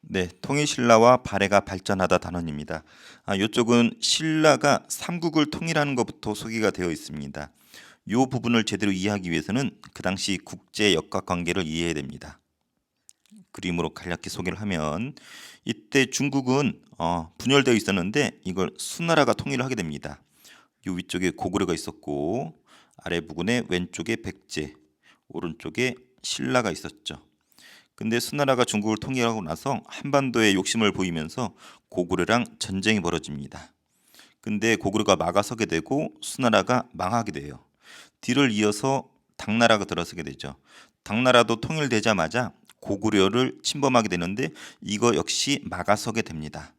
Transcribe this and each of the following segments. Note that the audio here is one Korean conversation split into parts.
네, 통일신라와 발해가 발전하다 단원입니다. 이쪽은 신라가 삼국을 통일하는 것부터 소개가 되어 있습니다. 이 부분을 제대로 이해하기 위해서는 그 당시 국제 역학관계를 이해해야 됩니다. 그림으로 간략히 소개를 하면 이때 중국은 분열되어 있었는데 이걸 수나라가 통일을 하게 됩니다. 이 위쪽에 고구려가 있었고 아래 부분에 왼쪽에 백제, 오른쪽에 신라가 있었죠. 근데 수나라가 중국을 통일하고 나서 한반도에 욕심을 보이면서 고구려랑 전쟁이 벌어집니다. 근데 고구려가 막아서게 되고 수나라가 망하게 돼요. 뒤를 이어서 당나라가 들어서게 되죠. 당나라도 통일되자마자 고구려를 침범하게 되는데 이거 역시 막아서게 됩니다.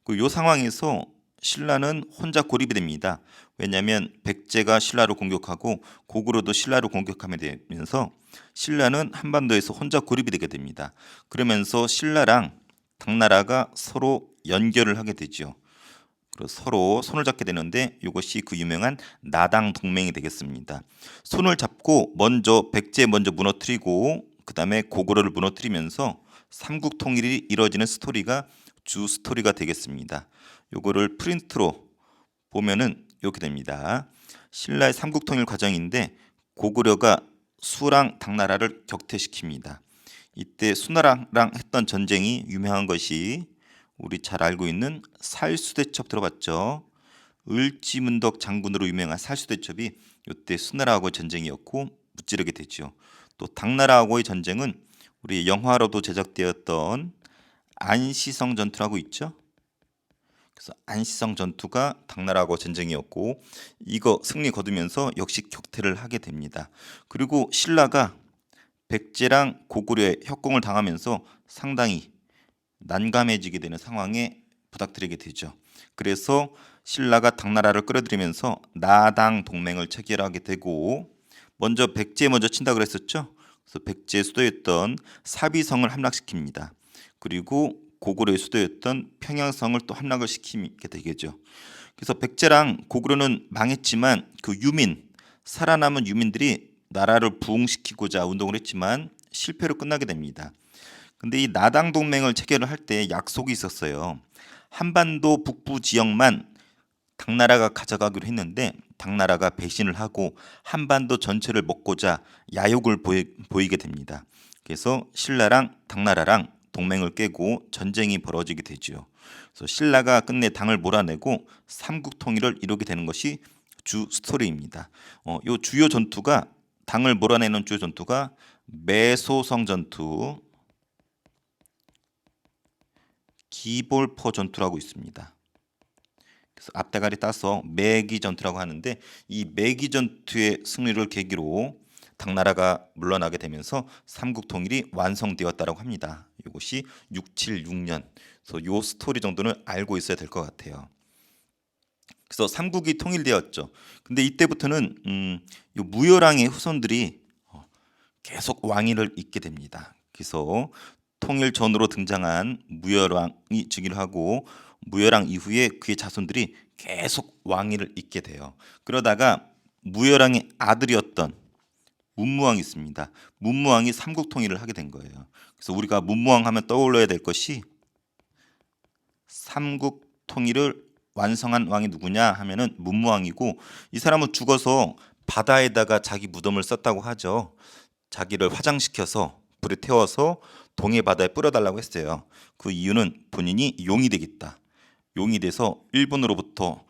이 상황에서 신라는 혼자 고립이 됩니다. 왜냐하면 백제가 신라를 공격하고 고구려도 신라를 공격하게 되면서 신라는 한반도에서 혼자 고립이 되게 됩니다. 그러면서 신라랑 당나라가 서로 연결을 하게 되죠. 그리고 서로 손을 잡게 되는데 이것이 그 유명한 나당 동맹이 되겠습니다. 손을 잡고 먼저 백제 먼저 무너뜨리고 그 다음에 고구려를 무너뜨리면서 삼국 통일이 이루어지는 스토리가 주 스토리가 되겠습니다. 요거를 프린트로 보면은 이렇게 됩니다. 신라의 삼국 통일 과정인데 고구려가 수랑 당나라를 격퇴시킵니다. 이때 수나라랑 했던 전쟁이 유명한 것이 우리 잘 알고 있는 살수대첩 들어봤죠? 을지문덕 장군으로 유명한 살수대첩이 이때 수나라하고의 전쟁이었고 무찌르게 되죠. 또 당나라하고의 전쟁은 우리 영화로도 제작되었던 안시성 전투라고 있죠. 그래서 안시성 전투가 당나라하고 전쟁이었고 이거 승리 거두면서 역시 격퇴를 하게 됩니다. 그리고 신라가 백제랑 고구려의 협공을 당하면서 상당히 난감해지게 되는 상황에 부닥뜨리게 되죠. 그래서 신라가 당나라를 끌어들이면서 나당 동맹을 체결하게 되고 먼저 백제 먼저 친다 그랬었죠. 그래서 백제 수도였던 사비성을 함락시킵니다. 그리고 고구려의 수도였던 평양성을 또 함락을 시키게 되겠죠. 그래서 백제랑 고구려는 망했지만 그 유민 살아남은 유민들이 나라를 부흥시키고자 운동을 했지만 실패로 끝나게 됩니다. 근데 이 나당 동맹을 체결을 할 때 약속이 있었어요. 한반도 북부 지역만 당나라가 가져가기로 했는데 당나라가 배신을 하고 한반도 전체를 먹고자 야욕을 보이게 됩니다. 그래서 신라랑 당나라랑 동맹을 깨고 전쟁이 벌어지게 되죠. 그래서 신라가 끝내 당을 몰아내고 삼국 통일을 이루게 되는 것이 주 스토리입니다. 요 주요 전투가 당을 몰아내는 주요 전투가 매소성 전투, 기볼포 전투라고 있습니다. 그래서 앞대가리 따서 매기 전투라고 하는데 이 매기 전투의 승리를 계기로 당나라가 물러나게 되면서 삼국 통일이 완성되었다고 합니다. 이것이 676년. 그래서 요 스토리 정도는 알고 있어야 될 것 같아요. 그래서 삼국이 통일되었죠. 근데 이때부터는 요 무열왕의 후손들이 계속 왕위를 잇게 됩니다. 그래서 통일 전으로 등장한 무열왕이 즉위를 하고 무열왕 이후에 그의 자손들이 계속 왕위를 잇게 돼요. 그러다가 무열왕의 아들이었던 문무왕이 있습니다. 문무왕이 삼국 통일을 하게 된 거예요. 그래서 우리가 문무왕 하면 떠올려야 될 것이 삼국 통일을 완성한 왕이 누구냐 하면은 문무왕이고 이 사람은 죽어서 바다에다가 자기 무덤을 썼다고 하죠. 자기를 화장시켜서 불에 태워서 동해 바다에 뿌려달라고 했어요. 그 이유는 본인이 용이 되겠다. 용이 돼서 일본으로부터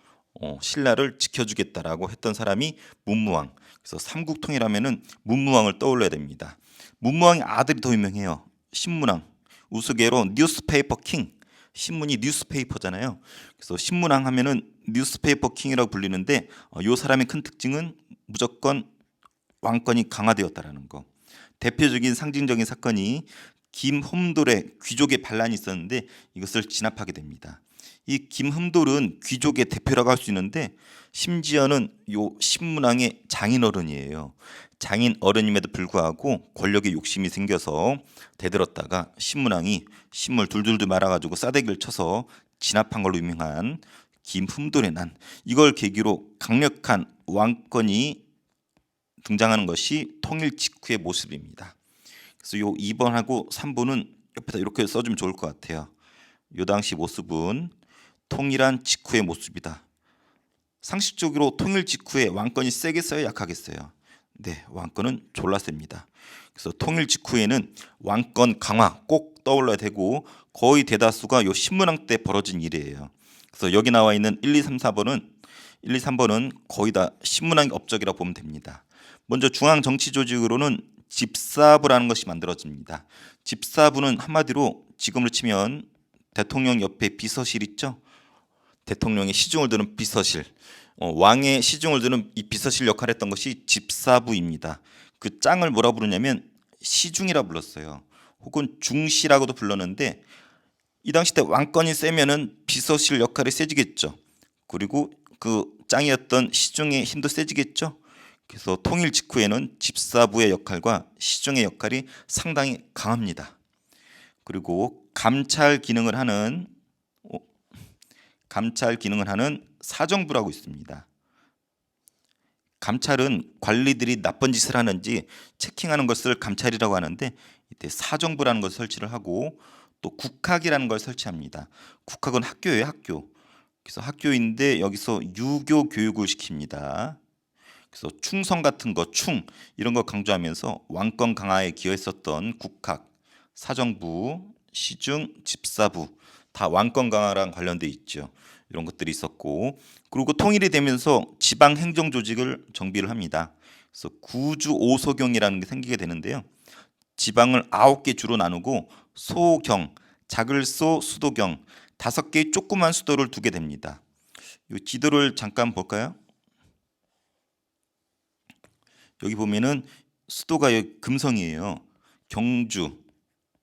신라를 지켜주겠다라고 했던 사람이 문무왕. 그래서 삼국통일하면은 문무왕을 떠올려야 됩니다. 문무왕의 아들이 더 유명해요. 신문왕. 우스개로 뉴스페이퍼 킹. 신문이 뉴스페이퍼잖아요. 그래서 신문왕 하면은 뉴스페이퍼 킹이라고 불리는데 이 사람의 큰 특징은 무조건 왕권이 강화되었다라는 거. 대표적인 상징적인 사건이 김흠돌의 귀족의 반란이 있었는데 이것을 진압하게 됩니다. 이 김흠돌은 귀족의 대표라고 할 수 있는데 심지어는 요 신문왕의 장인어른이에요. 장인어른임에도 불구하고 권력에 욕심이 생겨서 대들었다가 신문왕이 신물 둘둘둘 말아가지고 싸대기를 쳐서 진압한 걸로 유명한 김흠돌의 난. 이걸 계기로 강력한 왕권이 등장하는 것이 통일 직후의 모습입니다. 그래서 요 2번하고 3번은 옆에다 이렇게 써주면 좋을 것 같아요. 요 당시 모습은 통일한 직후의 모습이다. 상식적으로 통일 직후에 왕권이 세겠어요, 약하겠어요? 네, 왕권은 졸라 셉니다. 그래서 통일 직후에는 왕권 강화 꼭 떠올려야 되고 거의 대다수가 요 신문왕 때 벌어진 일이에요. 그래서 여기 나와 있는 1, 2, 3, 4번은 1, 2, 3번은 거의 다 신문왕 업적이라고 보면 됩니다. 먼저 중앙 정치 조직으로는 집사부라는 것이 만들어집니다. 집사부는 한마디로 지금으로 치면 대통령 옆에 비서실 있죠? 대통령의 시중을 드는 비서실, 왕의 시중을 드는 이 비서실 역할을 했던 것이 집사부입니다. 그 짱을 뭐라 부르냐면 시중이라 불렀어요. 혹은 중시라고도 불렀는데 이 당시 때 왕권이 세면은 비서실 역할이 세지겠죠. 그리고 그 짱이었던 시중의 힘도 세지겠죠. 그래서 통일 직후에는 집사부의 역할과 시중의 역할이 상당히 강합니다. 그리고 감찰 기능을 하는 사정부라고 있습니다. 감찰은 관리들이 나쁜 짓을 하는지 체킹하는 것을 감찰이라고 하는데 이때 사정부라는 것을 설치를 하고 또 국학이라는 걸 설치합니다. 국학은 학교예요, 학교. 그래서 학교인데 여기서 유교 교육을 시킵니다. 그래서 충성 같은 거, 이런 거 강조하면서 왕권 강화에 기여했었던 국학, 사정부, 시중, 집사부 다 왕권 강화랑 관련돼 있죠. 이런 것들이 있었고 그리고 통일이 되면서 지방 행정 조직을 정비를 합니다. 그래서 구주 오소경이라는 게 생기게 되는데요. 지방을 9개 주로 나누고 소경, 작을소, 수도경 5개의 조그만 수도를 두게 됩니다. 이 지도를 잠깐 볼까요? 여기 보면은 수도가 여기 금성이에요. 경주.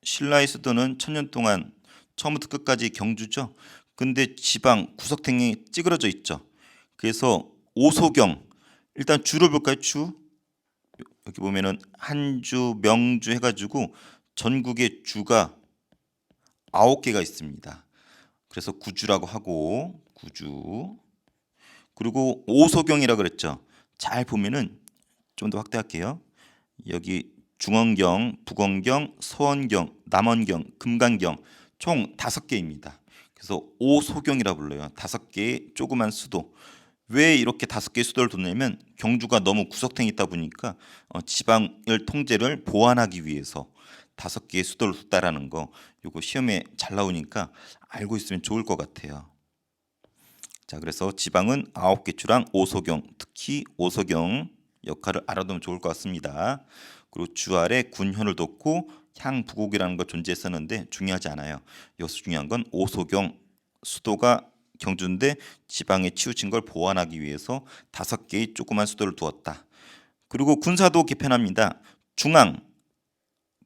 신라의 수도는 천년 동안 처음부터 끝까지 경주죠. 근데 지방 구석탱이 찌그러져 있죠. 그래서 오소경 일단 주를 볼까요? 주. 여기 보면은 한주, 명주 해가지고 전국에 주가 9개가 있습니다. 그래서 구주라고 하고 구주. 그리고 오소경이라 그랬죠. 잘 보면은 좀 더 확대할게요. 여기 중원경, 북원경, 서원경, 남원경, 금강경 총 5개입니다. 그래서 오소경이라 불러요. 5개의 조그만 수도. 왜 이렇게 5개의 수도를 뒀냐면 경주가 너무 구석탱이 있다 보니까 지방을 통제를 보완하기 위해서 5개의 수도를 뒀다라는 거 요거 시험에 잘 나오니까 알고 있으면 좋을 것 같아요. 자, 그래서 지방은 9개 주랑 오소경, 특히 오소경 역할을 알아두면 좋을 것 같습니다. 그리고 주 아래 군현을 뒀고 향부곡이라는 거 존재했었는데 중요하지 않아요. 여기서 중요한 건 오소경 수도가 경주인데 지방에 치우친 걸 보완하기 위해서 5개의 조그만 수도를 두었다. 그리고 군사도 개편합니다. 중앙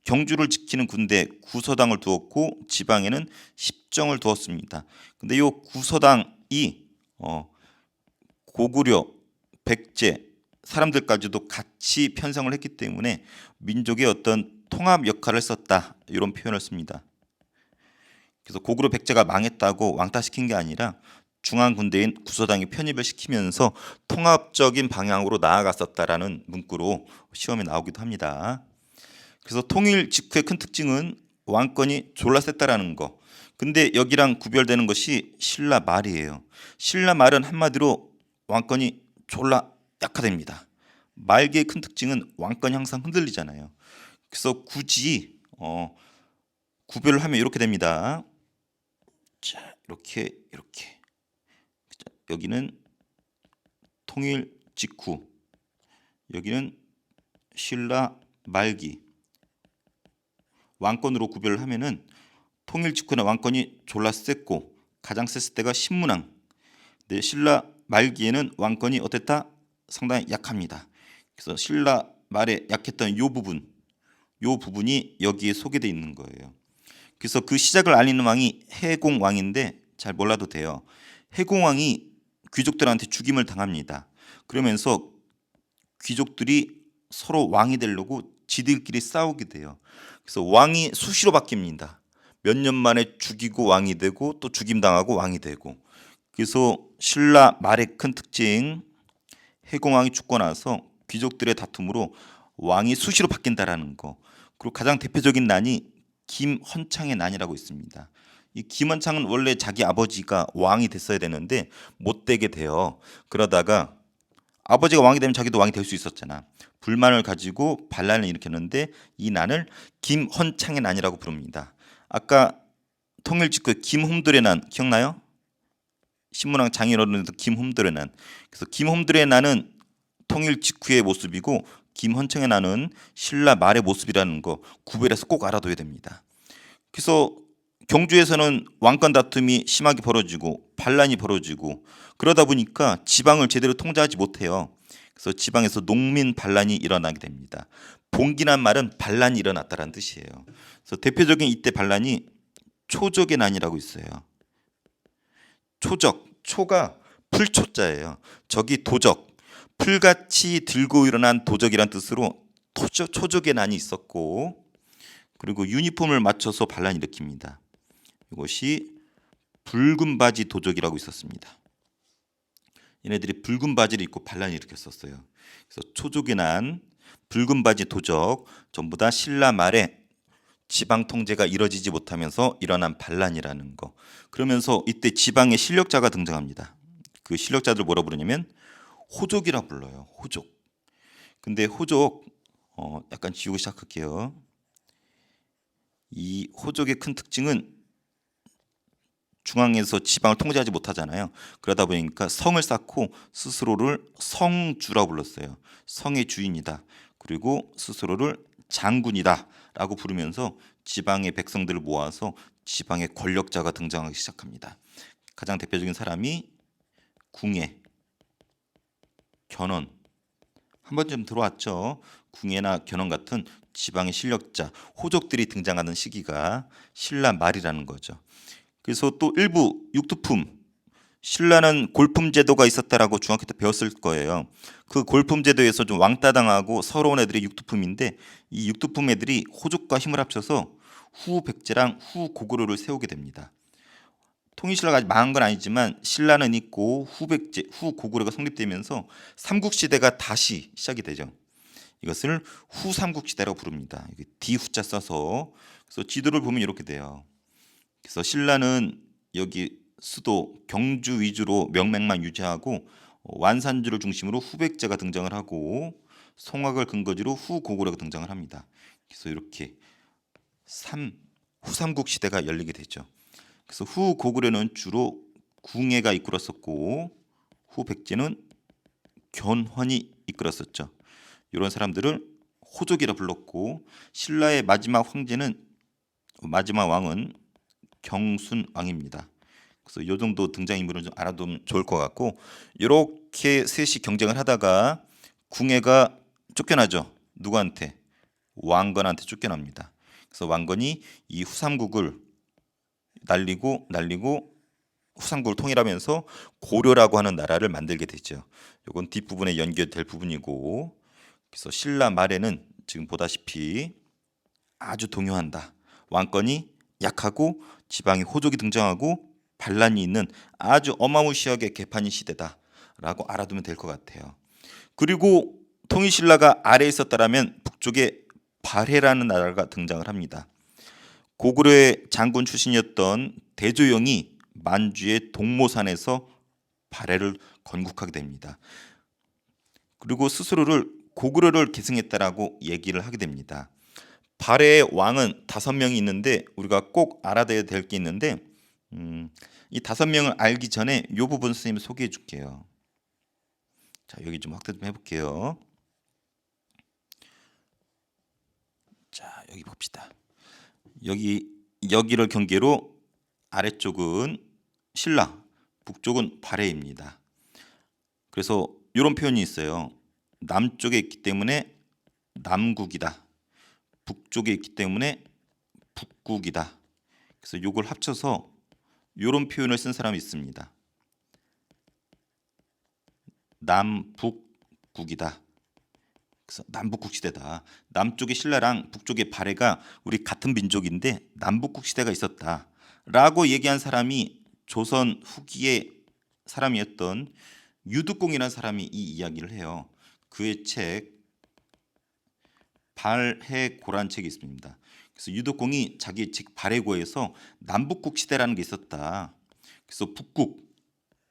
경주를 지키는 군대 구서당을 두었고 지방에는 십정을 두었습니다. 근데 이 구서당이 고구려, 백제 사람들까지도 같이 편성을 했기 때문에 민족의 어떤 통합 역할을 썼다 이런 표현을 씁니다. 그래서 고구려 백제가 망했다고 왕따시킨 게 아니라 중앙 군대인 구서당이 편입을 시키면서 통합적인 방향으로 나아갔었다라는 문구로 시험에 나오기도 합니다. 그래서 통일 직후의 큰 특징은 왕권이 졸라 셌다라는 거. 근데 여기랑 구별되는 것이 신라 말이에요. 신라 말은 한마디로 왕권이 졸라 약화됩니다. 말기의 큰 특징은 왕권이 항상 흔들리잖아요. 그래서 굳이 구별을 하면 이렇게 됩니다. 자, 이렇게 여기는 통일 직후, 여기는 신라 말기. 왕권으로 구별을 하면은 통일 직후는 왕권이 졸라 셌고 가장 셌을 때가 신문왕. 네, 신라 말기에는 왕권이 어땠다? 상당히 약합니다. 그래서 신라 말에 약했던 요 부분이 여기에 소개되어 있는 거예요. 그래서 그 시작을 알리는 왕이 해공왕인데 잘 몰라도 돼요. 해공왕이 귀족들한테 죽임을 당합니다. 그러면서 귀족들이 서로 왕이 되려고 지들끼리 싸우게 돼요. 그래서 왕이 수시로 바뀝니다. 몇 년 만에 죽이고 왕이 되고 또 죽임당하고 왕이 되고. 그래서 신라 말의 큰 특징 해공왕이 죽고 나서 귀족들의 다툼으로 왕이 수시로 바뀐다라는 거. 그리고 가장 대표적인 난이 김헌창의 난이라고 있습니다. 이 김헌창은 원래 자기 아버지가 왕이 됐어야 되는데 못 되게 돼요. 그러다가 아버지가 왕이 되면 자기도 왕이 될 수 있었잖아. 불만을 가지고 반란을 일으켰는데 이 난을 김헌창의 난이라고 부릅니다. 아까 통일 직후에 김홈들의 난 기억나요? 신문왕 장인어른에도 김홈들의 난. 그래서 김홈들의 난은 통일 직후의 모습이고 김헌창의 난은 신라 말의 모습이라는 거 구별해서 꼭 알아둬야 됩니다. 그래서 경주에서는 왕권 다툼이 심하게 벌어지고 반란이 벌어지고 그러다 보니까 지방을 제대로 통제하지 못해요. 그래서 지방에서 농민 반란이 일어나게 됩니다. 봉기란 말은 반란이 일어났다는 뜻이에요. 그래서 대표적인 이때 반란이 초적의 난이라고 있어요. 초적, 초가 풀초자예요. 적이 도적, 풀같이 들고 일어난 도적이란 뜻으로 초적의 난이 있었고, 그리고 유니폼을 맞춰서 반란 일으킵니다. 이것이 붉은 바지 도적이라고 있었습니다. 얘네들이 붉은 바지를 입고 반란을 일으켰었어요. 그래서 초적의 난, 붉은 바지 도적 전부 다 신라 말에 지방 통제가 이뤄지지 못하면서 일어난 반란이라는 거. 그러면서 이때 지방의 실력자가 등장합니다. 그 실력자들 뭐라 부르냐면 호족이라 불러요. 호족. 근데 호족 약간 지우고 시작할게요. 이 호족의 큰 특징은 중앙에서 지방을 통제하지 못하잖아요. 그러다 보니까 성을 쌓고 스스로를 성주라 불렀어요. 성의 주인이다. 그리고 스스로를 장군이다 라고 부르면서 지방의 백성들을 모아서 지방의 권력자가 등장하기 시작합니다. 가장 대표적인 사람이 궁예, 견훤, 한 번쯤 들어왔죠. 궁예나 견훤 같은 지방의 실력자, 호족들이 등장하는 시기가 신라 말이라는 거죠. 그래서 또 일부 육두품, 신라는 골품 제도가 있었다라고 중학교 때 배웠을 거예요. 그 골품 제도에서 좀 왕따 당하고 서러운 애들이 육두품인데 이 육두품 애들이 호족과 힘을 합쳐서 후 백제랑 후 고구려를 세우게 됩니다. 통일신라가 아직 망한 건 아니지만 신라는 있고 후 백제, 후 고구려가 성립되면서 삼국시대가 다시 시작이 되죠. 이것을 후 삼국시대라고 부릅니다. 디후자 써서. 그래서 지도를 보면 이렇게 돼요. 그래서 신라는 여기 수도 경주 위주로 명맥만 유지하고 완산주를 중심으로 후백제가 등장을 하고 송악을 근거지로 후고구려가 등장을 합니다. 그래서 이렇게 후삼국 시대가 열리게 되죠. 그래서 후고구려는 주로 궁예가 이끌었었고 후백제는 견훤이 이끌었었죠. 이런 사람들을 호족이라 불렀고 신라의 마지막 왕은 경순왕입니다. 그래서 이 정도 등장인물을 좀 알아두면 좋을 것 같고 이렇게 셋이 경쟁을 하다가 궁예가 쫓겨나죠. 누구한테? 왕건한테 쫓겨납니다. 그래서 왕건이 이 후삼국을 날리고 후삼국을 통일하면서 고려라고 하는 나라를 만들게 되죠. 이건 뒷부분에 연결될 부분이고 그래서 신라 말에는 지금 보다시피 아주 동요한다. 왕건이 약하고 지방의 호족이 등장하고 반란이 있는 아주 어마무시하게 개판인 시대다라고 알아두면 될 것 같아요. 그리고 통일신라가 아래에 있었다라면 북쪽에 발해라는 나라가 등장을 합니다. 고구려의 장군 출신이었던 대조영이 만주의 동모산에서 발해를 건국하게 됩니다. 그리고 스스로를 고구려를 계승했다라고 얘기를 하게 됩니다. 발해의 왕은 5명이 있는데 우리가 꼭 알아둬야 될 게 있는데 이 5명을 알기 전에 이 부분 선생님이 소개해 줄게요. 자, 여기 좀 확대 좀 해볼게요. 자, 여기 봅시다. 여기를 경계로 아래쪽은 신라, 북쪽은 발해입니다. 그래서 이런 표현이 있어요. 남쪽에 있기 때문에 남국이다. 북쪽에 있기 때문에 북국이다. 그래서 이걸 합쳐서 이런 표현을 쓴 사람이 있습니다. 남북국이다. 그래서 남북국 시대다. 남쪽의 신라랑 북쪽의 발해가 우리 같은 민족인데 남북국 시대가 있었다라고 얘기한 사람이 조선 후기의 사람이었던 유득공이라는 사람이 이 이야기를 해요. 그의 책 발해고란 책이 있습니다. 그래서 유독공이 자기 즉 발해고에서 남북국 시대라는 게 있었다. 그래서 북국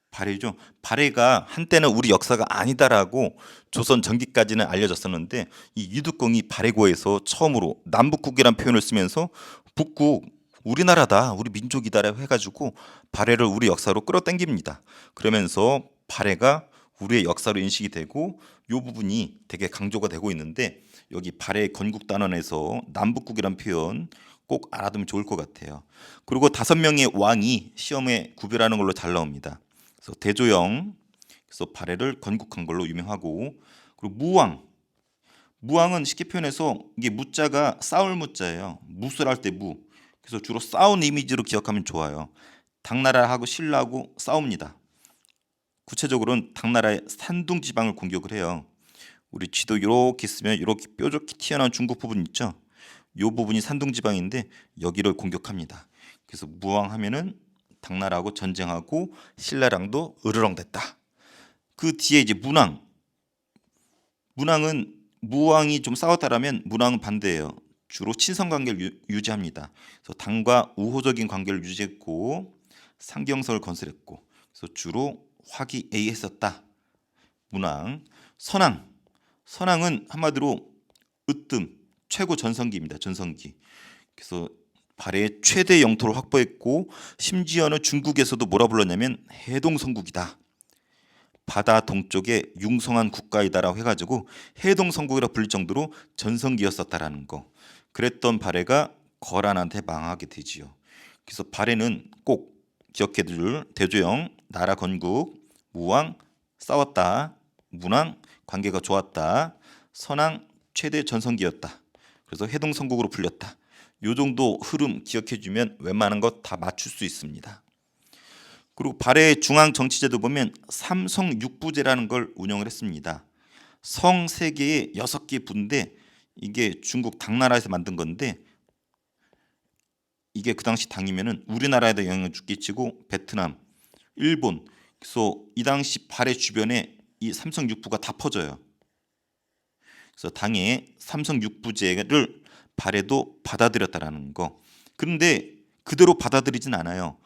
발해죠. 발해가 한때는 우리 역사가 아니다라고 조선 전기까지는 알려졌었는데 이 유독공이 발해고에서 처음으로 남북국이라는 표현을 쓰면서 북국 우리나라다, 우리 민족이다라고 해가지고 발해를 우리 역사로 끌어당깁니다. 그러면서 발해가 우리의 역사로 인식이 되고 이 부분이 되게 강조가 되고 있는데 여기 발해 건국단원에서 남북국이란 표현 꼭 알아두면 좋을 것 같아요. 그리고 5명의 왕이 시험에 구별하는 걸로 잘 나옵니다. 그래서 대조영, 그래서 발해를 건국한 걸로 유명하고, 그리고 무왕은 쉽게 표현해서 이게 무자가 싸울 무자예요. 무술할 때 무. 그래서 주로 싸운 이미지로 기억하면 좋아요. 당나라하고 신라하고 싸웁니다. 구체적으로는 당나라의 산둥 지방을 공격을 해요. 우리 쥐도 이렇게 쓰면 이렇게 뾰족히 튀어나온 중국 부분 있죠. 이 부분이 산둥 지방인데 여기를 공격합니다. 그래서 무왕하면은 당나라하고 전쟁하고 신라랑도 으르렁댔다. 그 뒤에 이제 문왕은 무왕이 좀 싸웠다라면 문왕은 반대예요. 주로 친선 관계를 유지합니다. 그래서 당과 우호적인 관계를 유지했고 상경성을 건설했고, 그래서 주로 화기애애했었다. 문왕. 선왕은 한마디로 으뜸 최고 전성기입니다. 전성기. 그래서 발해의 최대 영토를 확보했고 심지어는 중국에서도 뭐라 불렀냐면 해동성국이다. 바다 동쪽에 융성한 국가이다라고 해가지고 해동성국이라 불릴 정도로 전성기였었다라는 거. 그랬던 발해가 거란한테 망하게 되지요. 그래서 발해는 꼭 기억해둘 대조영 나라 건국, 무왕 싸웠다, 문왕 관계가 좋았다, 선왕 최대 전성기였다. 그래서 해동성국으로 불렸다. 요 정도 흐름 기억해주면 웬만한 거 다 맞출 수 있습니다. 그리고 발해의 중앙 정치제도 보면 삼성육부제라는 걸 운영을 했습니다. 성 3개에 6개 부인데 이게 중국 당나라에서 만든 건데 이게 그 당시 당이면은 우리나라에도 영향을 끼치고 베트남, 일본, 그래서 이 당시 발해 주변에 이 삼성육부가 다 퍼져요. 그래서 당의 삼성육부제를 발해도 받아들였다라는 거. 그런데 그대로 받아들이진 않아요.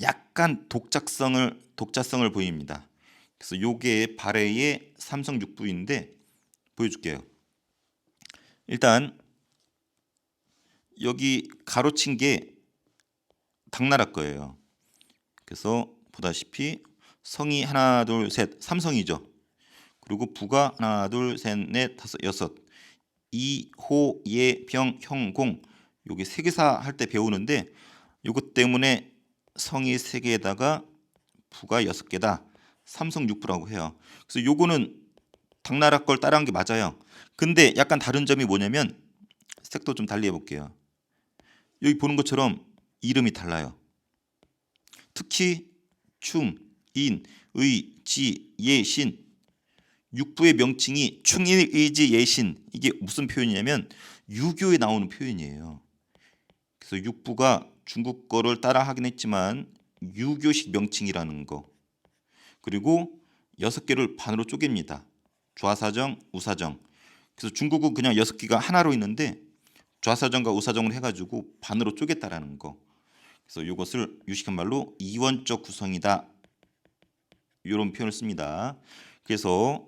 약간 독자성을 보입니다. 그래서 요게 발해의 삼성육부인데 보여줄게요. 일단 여기 가로친 게 당나라 거예요. 그래서 보다시피 성이 하나, 둘, 셋, 삼성이죠. 그리고 부가 하나, 둘, 셋, 넷, 다섯, 여섯. 이, 호, 예, 병, 형, 공. 요게 세계사 할 때 배우는데 요것 때문에 성이 3개에다가 부가 6개다. 삼성육부라고 해요. 그래서 요거는 당나라 걸 따라한 게 맞아요. 근데 약간 다른 점이 뭐냐면 색도 좀 달리 해볼게요. 여기 보는 것처럼 이름이 달라요. 특히 충, 인, 의, 지, 예, 신. 육부의 명칭이 충인, 의지, 예신. 이게 무슨 표현이냐면 유교에 나오는 표현이에요. 그래서 육부가 중국 거를 따라 하긴 했지만 유교식 명칭이라는 거. 그리고 6개를 반으로 쪼갭니다. 좌사정, 우사정. 그래서 중국은 그냥 6개가 하나로 있는데 좌사정과 우사정을 해가지고 반으로 쪼갰다라는 거. 그래서 이것을 유식한 말로 이원적 구성이다. 이런 표현을 씁니다. 그래서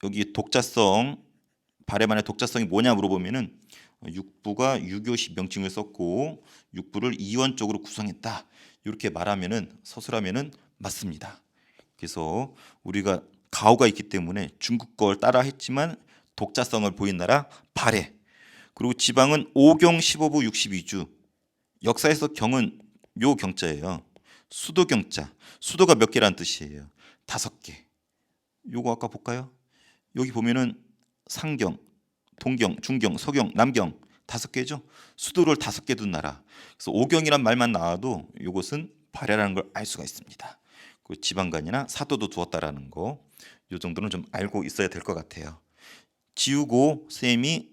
여기 독자성, 발해만의 독자성이 뭐냐 물어보면은 육부가 유교식 명칭을 썼고 육부를 이원적으로 구성했다. 이렇게 말하면은 서술하면은 맞습니다. 그래서 우리가 가오가 있기 때문에 중국 걸 따라 했지만 독자성을 보인 나라 발해. 그리고 지방은 5경 15부 62주. 역사에서 경은 요 경자예요. 수도 경자. 수도가 몇 개라는 뜻이에요. 5개. 요거 아까 볼까요? 여기 보면은 상경, 동경, 중경, 서경, 남경 5개죠. 수도를 5개 둔 나라. 그래서 5경이란 말만 나와도 이것은 발해라는 걸 알 수가 있습니다. 그 지방간이나 사도도 두었다라는 거. 요 정도는 좀 알고 있어야 될 것 같아요. 지우고 쌤이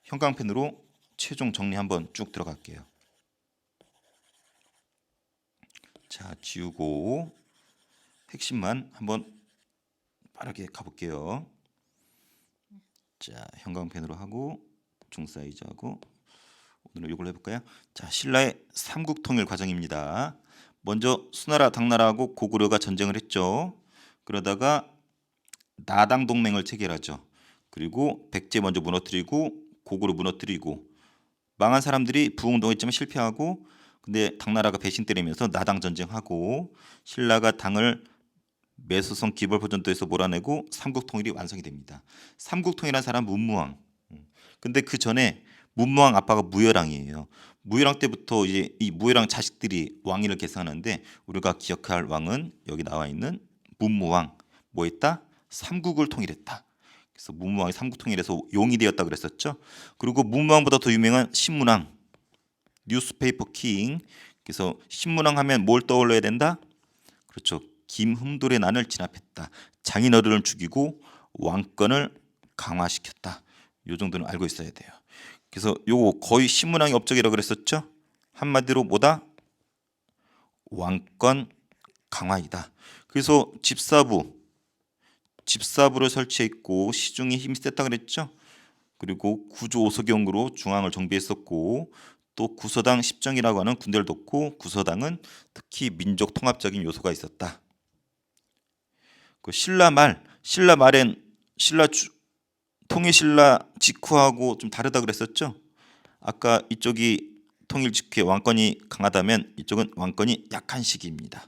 형광펜으로 최종 정리 한번 쭉 들어갈게요. 자, 지우고 핵심만 한번 빠르게 가볼게요. 자, 형광펜으로 하고 중 사이즈하고 오늘은 이걸 해볼까요? 자, 신라의 삼국통일 과정입니다. 먼저 수나라, 당나라하고 고구려가 전쟁을 했죠. 그러다가 나당 동맹을 체결하죠. 그리고 백제 먼저 무너뜨리고 고구려 무너뜨리고 망한 사람들이 부흥동했지만 실패하고, 근데 당나라가 배신 때리면서 나당 전쟁하고 신라가 당을 매수성 기벌포전도에서 몰아내고 삼국통일이 완성이 됩니다. 삼국통일한 사람 문무왕. 근데 그 전에 문무왕 아빠가 무열왕이에요. 무열왕 때부터 이제 이 무열왕 자식들이 왕위를 계승하는데, 우리가 기억할 왕은 여기 나와 있는 문무왕. 뭐 했다? 삼국을 통일했다. 그래서 문무왕이 삼국통일에서 용이 되었다 그랬었죠. 그리고 문무왕보다 더 유명한 신문왕, 뉴스페이퍼 킹. 그래서 신문왕 하면 뭘 떠올려야 된다? 그렇죠. 김흠돌의 난을 진압했다. 장인어른을 죽이고 왕권을 강화시켰다. 요 정도는 알고 있어야 돼요. 그래서 요거 거의 신문왕의 업적이라고 그랬었죠. 한마디로 뭐다? 왕권 강화이다. 그래서 집사부를 설치했고 시중에 힘이 셌다 그랬죠. 그리고 구조 오소경으로 중앙을 정비했었고, 또 구서당 십정이라고 하는 군대를 뒀고, 구서당은 특히 민족 통합적인 요소가 있었다. 그 신라 말엔 통일 신라 직후하고 좀 다르다 그랬었죠. 아까 이쪽이 통일 직후에 왕권이 강하다면 이쪽은 왕권이 약한 시기입니다.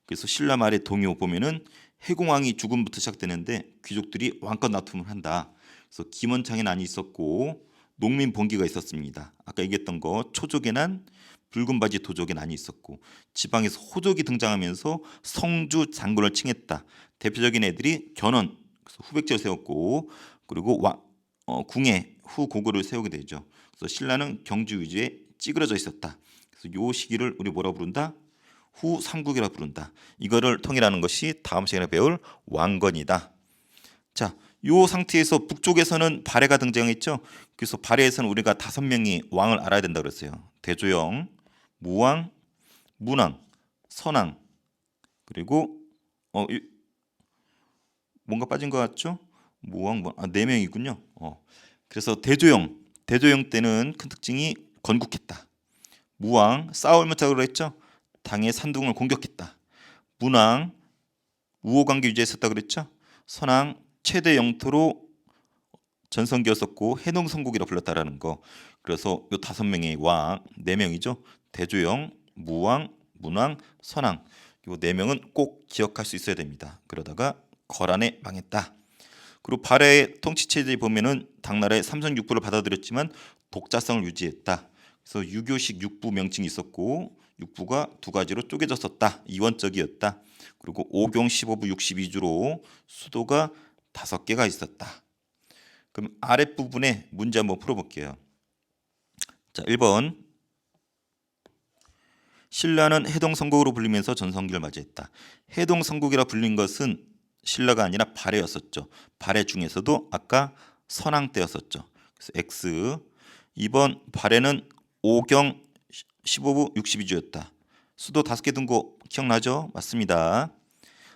그래서 신라 말의 동요 보면은 해공왕이 죽음부터 시작되는데 귀족들이 왕권 납품을 한다. 그래서 김원창의 난이 있었고 농민 봉기가 있었습니다. 아까 얘기했던 거 초족의 난, 붉은 바지 도적의 난이 있었고, 지방에서 호족이 등장하면서 성주 장군을 칭했다. 대표적인 애들이 견훤, 그래서 후백제를 세웠고, 그리고 궁에 후고구를 세우게 되죠. 그래서 신라는 경주 위주에 찌그러져 있었다. 그래서 요 시기를 우리 뭐라 부른다? 후삼국이라 부른다. 이거를 통일하는 것이 다음 시간에 배울 왕건이다. 자, 요 상태에서 북쪽에서는 발해가 등장했죠. 그래서 발해에서는 우리가 5명이 왕을 알아야 된다고 그랬어요. 대조영, 무왕, 문왕, 선왕, 그리고 뭔가 빠진 것 같죠? 무왕, 4명이군요. 그래서 대조영 때는 큰 특징이 건국했다. 무왕, 싸울 무짝으로 했죠. 당의 산둥을 공격했다. 문왕, 우호관계 유지했었다 그랬죠. 선왕, 최대 영토로 전성기였었고 해농성국이라 불렀다라는 거. 그래서 요 5명의 왕, 4명이죠. 대조영, 무왕, 문왕, 선왕. 요 4명은 꼭 기억할 수 있어야 됩니다. 그러다가 거란에 망했다. 그리고 발해의 통치체제에 보면은 당나라의 삼선육부를 받아들였지만 독자성을 유지했다. 그래서 유교식 육부 명칭이 있었고, 육부가 2가지로 쪼개졌었다. 이원적이었다. 그리고 5경 15부 62주로 수도가 5개가 있었다. 그럼 아랫부분에 문제 한번 풀어볼게요. 자, 1번. 신라는 해동성국으로 불리면서 전성기를 맞이했다. 해동성국이라 불린 것은 신라가 아니라 발해였었죠. 발해 중에서도 아까 선왕 때였었죠. 그래서 X. 2번 발해는 5경 15부 62주였다. 수도 5개 둔 거 기억나죠? 맞습니다.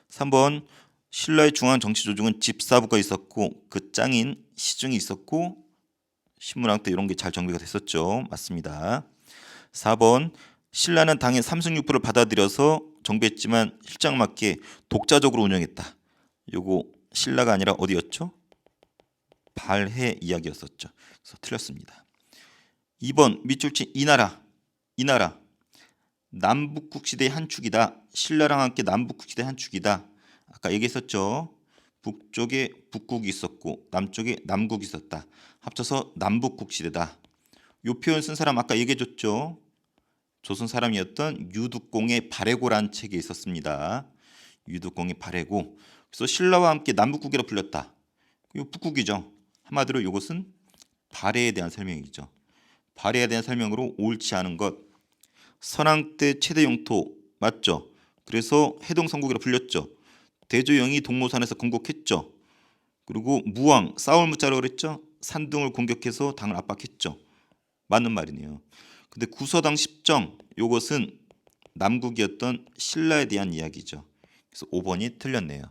3번 신라의 중앙 정치 조직은 집사부가 있었고 그 짱인 시중이 있었고 신문왕 때 이런 게 잘 정비가 됐었죠. 맞습니다. 4번 신라는 당의 삼승육부를 받아들여서 정비했지만 실정 맞게 독자적으로 운영했다. 요거 신라가 아니라 어디였죠? 발해 이야기였었죠. 그래서 틀렸습니다. 2번 밑줄치 이나라 남북국 시대의 한 축이다. 신라랑 함께 남북국 시대의 한 축이다. 아까 얘기했었죠. 북쪽에 북국이 있었고 남쪽에 남국이 있었다. 합쳐서 남북국 시대다. 요 표현 쓴 사람 아까 얘기해줬죠. 조선 사람이었던 유득공의 발해고라는 책이 있었습니다. 유득공의 발해고. 그래서 신라와 함께 남북국이라 불렸다. 이 북국이죠. 한마디로 이것은 발해에 대한 설명이죠. 발해에 대한 설명으로 옳지 않은 것. 선왕 때 최대 영토 맞죠? 그래서 해동성국이라 불렸죠. 대조영이 동모산에서 건국했죠. 그리고 무왕 싸울 무자라고 그랬죠. 산둥을 공격해서 당을 압박했죠. 맞는 말이네요. 근데 구서당 십정 이것은 남국이었던 신라에 대한 이야기죠. 그래서 5번이 틀렸네요.